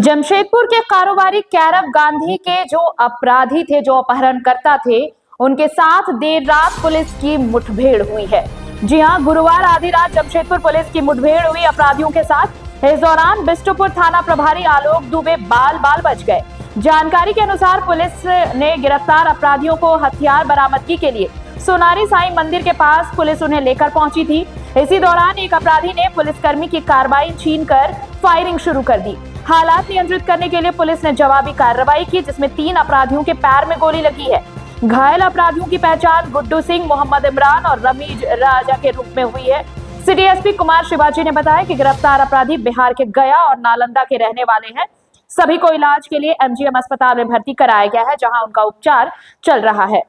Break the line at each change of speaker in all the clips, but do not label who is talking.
जमशेदपुर के कारोबारी कैरव गांधी के जो अपराधी थे, जो अपहरणकर्ता थे, उनके साथ देर रात पुलिस की मुठभेड़ हुई है। जी हां, गुरुवार आधी रात जमशेदपुर पुलिस की मुठभेड़ हुई अपराधियों के साथ। इस दौरान बिष्टुपुर थाना प्रभारी आलोक दुबे बाल बाल बच गए। जानकारी के अनुसार पुलिस ने गिरफ्तार अपराधियों को हथियार बरामदगी के लिए सोनारी साईं मंदिर के पास पुलिस उन्हें लेकर पहुंची थी। इसी दौरान एक अपराधी ने पुलिसकर्मी की कार्बाइन छीनकर फायरिंग शुरू कर दी। हालात नियंत्रित करने के लिए पुलिस ने जवाबी कार्रवाई की, जिसमें 3 अपराधियों के पैर में गोली लगी है। घायल अपराधियों की पहचान गुड्डू सिंह, मोहम्मद इमरान और रमीज राजा के रूप में हुई है। सिटी एसपी कुमार शिवाजी ने बताया कि गिरफ्तार अपराधी बिहार के गया और नालंदा के रहने वाले हैं। सभी को इलाज के लिए एमजीएम अस्पताल में भर्ती कराया गया है, जहां उनका उपचार चल रहा है।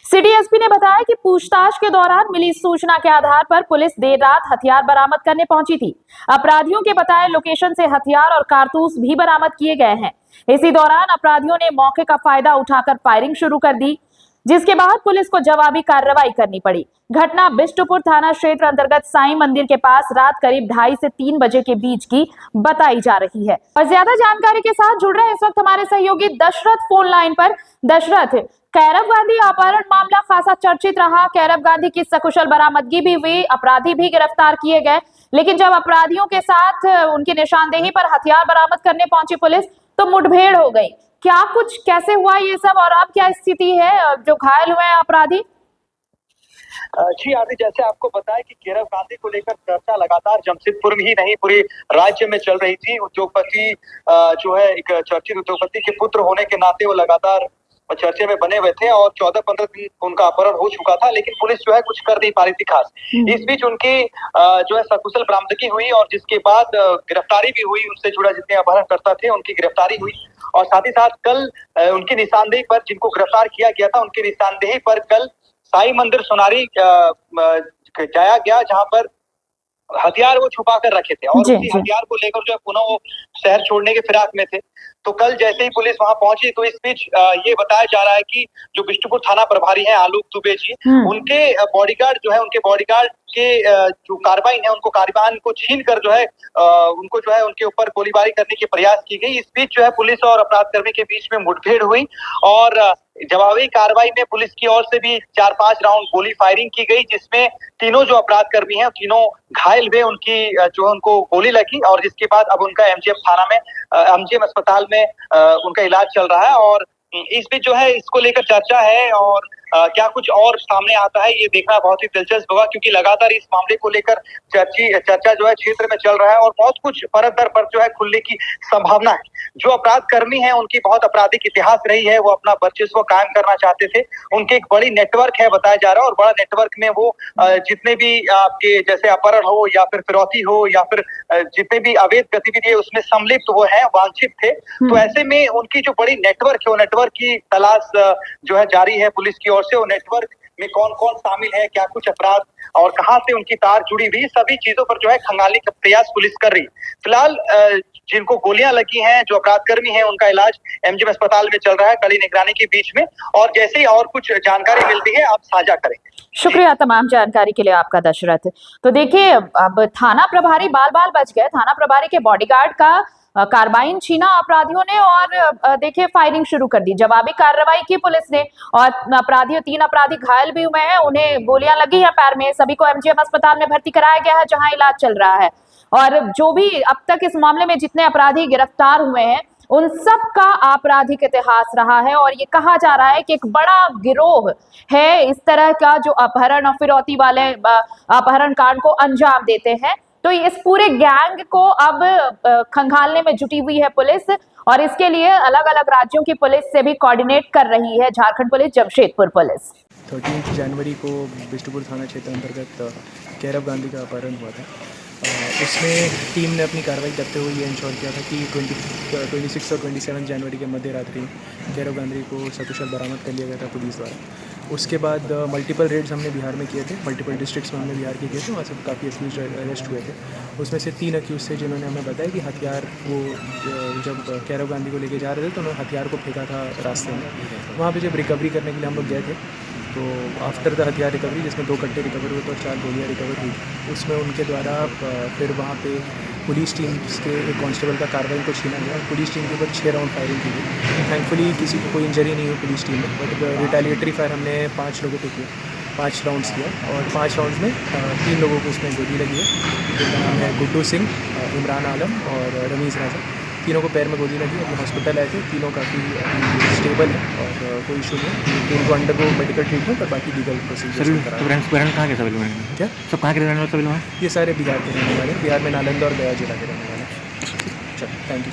सिटी एसपी ने बताया कि पूछताछ के दौरान मिली सूचना के आधार पर पुलिस देर रात हथियार बरामद करने पहुंची थी। अपराधियों के बताए लोकेशन से हथियार और कारतूस भी बरामद किए गए हैं। इसी दौरान अपराधियों ने मौके का फायदा उठाकर फायरिंग शुरू कर दी, जिसके बाद पुलिस को जवाबी कार्रवाई करनी पड़ी। घटना बिष्टुपुर थाना क्षेत्र अंतर्गत साईं मंदिर के पास रात करीब 2:30 से 3 बजे के बीच की बताई जा रही है। और ज्यादा जानकारी के साथ जुड़ रहे हैं इस वक्त हमारे सहयोगी दशरथ फोन लाइन पर। दशरथ, कैरव गांधी अपहरण मामला खासा चर्चित रहा। कैरव गांधी की सकुशल बरामदगी भी हुई, अपराधी भी गिरफ्तार किए गए, लेकिन जब अपराधियों के साथ उनकी निशानदेही पर हथियार बरामद करने पहुंची पुलिस, तो मुठभेड़ हो गई। क्या कुछ कैसे हुआ ये सब, और अब क्या स्थिति है, जो घायल हुए हैं अपराधी?
जी आदि, जैसे आपको बताया कि कैरव गांधी को लेकर चर्चा लगातार जमशेदपुर में ही नहीं पूरे राज्य में चल रही थी। उद्योगपति जो है, एक चर्चित उद्योगपति के पुत्र होने के नाते वो लगातार चर्चे में बने हुए थे और 14-15 दिन उनका अपहरण हो चुका था, लेकिन पुलिस जो है कुछ कर नहीं पा रही थी खास। इस बीच उनकी जो है सकुशल बरामदगी हुई और जिसके बाद गिरफ्तारी भी हुई। उनसे जुड़ा जितने अपहरणकर्ता थे उनकी गिरफ्तारी हुई और साथ ही साथ कल उनकी निशानदेही पर, जिनको गिरफ्तार किया गया था, उनकी निशानदेही पर कल साईं मंदिर सोनारी जाया गया, जहां पर हथियार वो छुपा कर रखे थे और उसी हथियार को लेकर जो है पुनः वो शहर छोड़ने के फिराक में थे। तो कल जैसे ही पुलिस वहां पहुंची, तो इस बीच ये बताया जा रहा है कि जो बिष्टुपुर थाना प्रभारी हैं आलोक दुबे जी, उनके बॉडीगार्ड जो है, उनके बॉडीगार्ड के जो कार्बाइन है, उनको कार्बाइन को छीन कर जो है उनको जो है उनके ऊपर गोलीबारी करने की प्रयास की गई। इस बीच जो है पुलिस और अपराधकर्मी के बीच में मुठभेड़ हुई और जवाबी कार्रवाई में पुलिस की ओर से भी 4-5 राउंड गोली फायरिंग की गई, जिसमें तीनों जो अपराधकर्मी हैं तीनों घायल हुए। उनकी जो है उनको गोली लगी और जिसके बाद अब उनका एमजीएम अस्पताल में उनका इलाज चल रहा है। और इस बीच जो है इसको लेकर चर्चा है और क्या कुछ और सामने आता है ये देखना बहुत ही दिलचस्प होगा, क्योंकि लगातार इस मामले को लेकर चर्चा जो है क्षेत्र में चल रहा है और बहुत कुछ परत दर पर जो है खुलने की संभावना है। जो अपराध कर्मी हैं उनकी बहुत आपराधिक इतिहास रही है, वो अपना वर्चस्व कायम करना चाहते थे। उनके एक बड़ी नेटवर्क है बताया जा रहा है और बड़ा नेटवर्क में वो जितने भी आपके जैसे अपहरण हो या फिर फिरौती हो या फिर जितने भी अवैध गतिविधि है उसमें सम्मिलित वो है, वांछित थे। तो ऐसे में उनकी जो बड़ी नेटवर्क है, वो नेटवर्क की तलाश जो है जारी है पुलिस की ओर से। वो नेटवर्क में कौन कौन शामिल है, क्या कुछ अपराध और कहां से उनकी तार जुड़ी हुई, सभी चीजों पर जो है खंगालने का प्रयास पुलिस कर रही है। फिलहाल जिनको गोलियां लगी हैं, जो अपराधकर्मी हैं, उनका इलाज एमजीएम अस्पताल में चल रहा है कड़ी निगरानी के बीच में। और जैसे ही और कुछ जानकारी मिलती है आप साझा करेंगे।
शुक्रिया तमाम जानकारी के लिए आपका दशरथ। तो देखिए, अब थाना प्रभारी बाल बाल बच गए। थाना प्रभारी के बॉडीगार्ड का कार्बाइन छीना अपराधियों ने और देखिए फायरिंग शुरू कर दी। जवाबी कार्रवाई की पुलिस ने और 3 अपराधी घायल भी हुए हैं, उन्हें गोलियां लगी हैं पैर में। सभी को एमजीएम अस्पताल में भर्ती कराया गया है, जहां इलाज चल रहा है। और जो भी अब तक इस मामले में जितने अपराधी गिरफ्तार हुए हैं, उन सब का आपराधिक इतिहास रहा है और ये कहा जा रहा है कि एक बड़ा गिरोह है इस तरह का जो अपहरण और फिरौती वाले अपहरण कांड को अंजाम देते हैं। तो इस पूरे गैंग को अब खंगालने में जुटी हुई है पुलिस और इसके लिए अलग अलग राज्यों की पुलिस से भी कोऑर्डिनेट कर रही है झारखंड पुलिस, जमशेदपुर पुलिस।
13 जनवरी को बिष्टुपुर थाना क्षेत्र अंतर्गत कैरव गांधी का अपहरण हुआ था। उसमें टीम ने अपनी कार्रवाई करते हुए ये इंश्योर किया था कि 26 और 27 जनवरी के मध्य रात्रि कैरव गांधी को सकुशल बरामद कर लिया गया था पुलिस द्वारा। उसके बाद मल्टीपल रेड्स हमने बिहार में किए थे, मल्टीपल डिस्ट्रिक्ट्स में हमने बिहार के किए थे। वहाँ से काफ़ी अक्यूज अरेस्ट हुए थे। उसमें से 3 अक्यूज थे जिन्होंने हमें बताया कि हथियार वो जब कैरव गांधी को लेके जा रहे थे तो उन्होंने हथियार को फेंका था रास्ते में। वहाँ पे जब रिकवरी करने के लिए हम लोग गए थे तो आफ्टर द हथियार रिकवरी, जिसमें 2 कट्टे रिकवर हुए थे और 4 गोलियाँ रिकवर हुई, उसमें उनके द्वारा फिर वहाँ पे पुलिस टीम के एक कांस्टेबल का कार्रवाई को छीना गया और पुलिस टीम के ऊपर 6 राउंड फायरिंग की गई। थैंकफुली किसी को कोई इंजरी नहीं हुई पुलिस टीम में, बट रिटेलिएटरी फायर हमने 5 लोगों पे किया, 5 राउंड्स किया और 5 राउंड्स में 3 लोगों को उसमें गोली लगी है, जिनका नाम है गुड्डू सिंह, इमरान आलम और रमीज़ राजा। तीनों को पैर में गोली लगी, अभी हॉस्पिटल आए थे, तीनों काफ़ी स्टेबल है और कोई इशू नहीं है। तीन को अंडरगो मेडिकल ट्रीटमेंट और बाकी लीगल प्रोसीजर करा।
पेरेंट्स कहाँ के सभी लोग?
क्या
सब कहाँ के रहने वाले सभी लोग?
ये सारे बिहार के रहने वाले हैं, बिहार में नालंदा और गया जिला के रहने वाले हैं। चलो, थैंक यू।